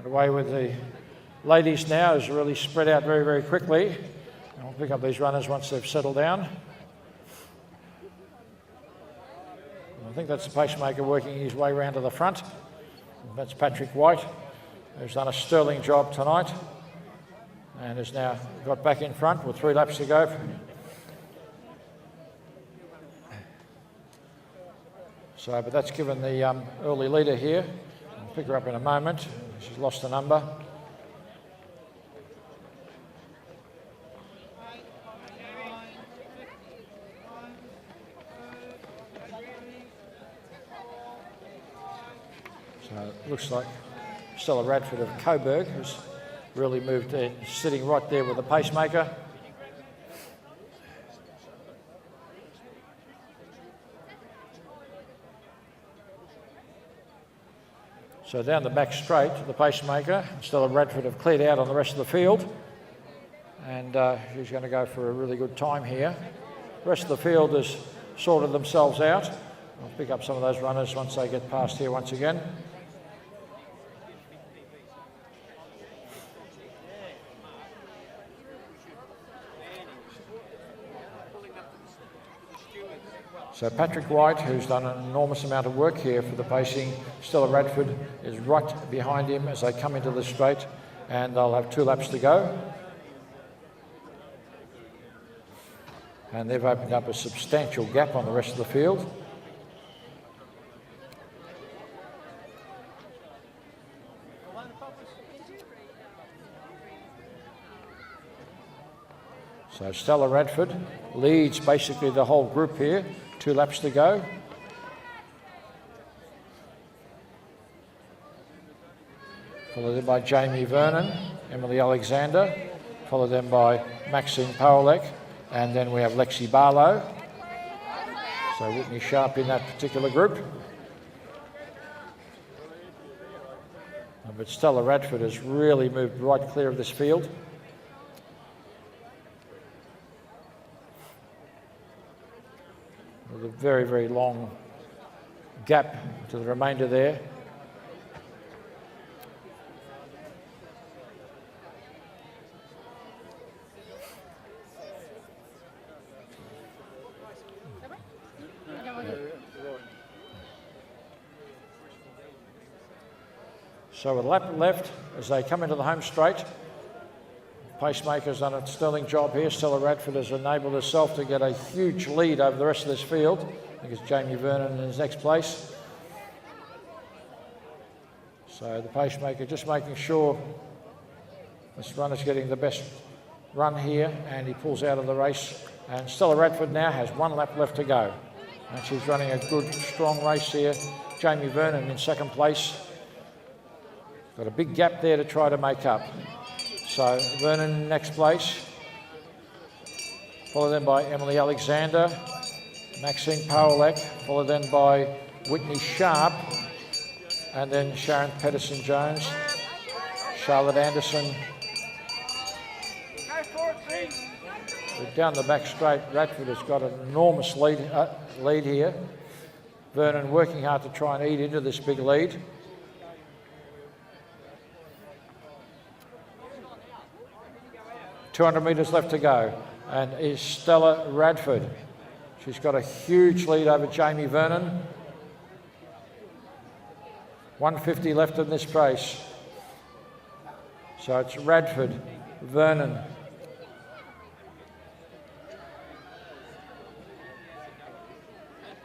away with the ladies now is really spread out very, very quickly. And we'll pick up these runners once they've settled down. I think that's the pacemaker working his way round to the front. That's Patrick White, who's done a sterling job tonight and has now got back in front with 3 laps to go. So, but that's given the early leader here. I'll pick her up in a moment. She's lost a number. So it looks like Stella Radford of Coburg has really moved in, sitting right there with the pacemaker. So down the back straight, the pacemaker, Stella Radford have cleared out on the rest of the field, and she's going to go for a really good time here. The rest of the field has sorted themselves out. I'll pick up some of those runners once they get past here once again. So Patrick White, who's done an enormous amount of work here for the pacing, Stella Radford is right behind him as they come into the straight, and they'll have 2 laps to go. And they've opened up a substantial gap on the rest of the field. So Stella Radford leads basically the whole group here. 2 laps to go. Followed then by Jamie Vernon, Emily Alexander, followed then by Maxine Powlek, and then we have Lexi Barlow. So Whitney Sharp in that particular group. But Stella Radford has really moved right clear of this field. With a very, very long gap to the remainder there. So with a lap left as they come into the home straight. Pacemaker's done a sterling job here. Stella Radford has enabled herself to get a huge lead over the rest of this field. I think it's Jamie Vernon in his next place. So the pacemaker just making sure this runner's getting the best run here, and he pulls out of the race. And Stella Radford now has 1 lap left to go. And she's running a good, strong race here. Jamie Vernon in second place. Got a big gap there to try to make up. So Vernon next place, followed then by Emily Alexander, Maxine Powlek, followed then by Whitney Sharp, and then Sharon Pedersen-Jones, Charlotte Anderson. Down the back straight, Radford has got an enormous lead here. Vernon working hard to try and eat into this big lead. .200 metres left to go, and is Stella Radford. She's got a huge lead over Jamie Vernon. 150 left in this race. So it's Radford, Vernon.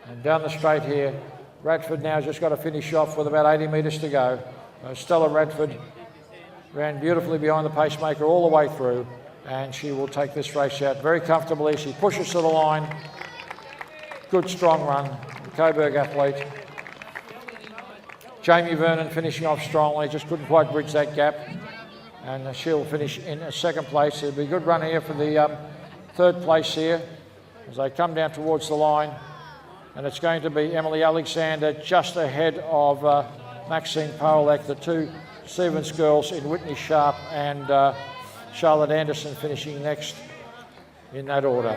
And down the straight here, Radford now just got to finish off with about 80 metres to go. Stella Radford ran beautifully behind the pacemaker all the way through, and she will take this race out very comfortably. She pushes to the line. Good strong run, the Coburg athlete. Jamie Vernon finishing off strongly, just couldn't quite bridge that gap, and she'll finish in second place. It'll be a good run here for the third place here as they come down towards the line, and it's going to be Emily Alexander just ahead of Maxine Powlek, the 2 Stevens girls in Whitney Sharp and Charlotte Anderson finishing next in that order.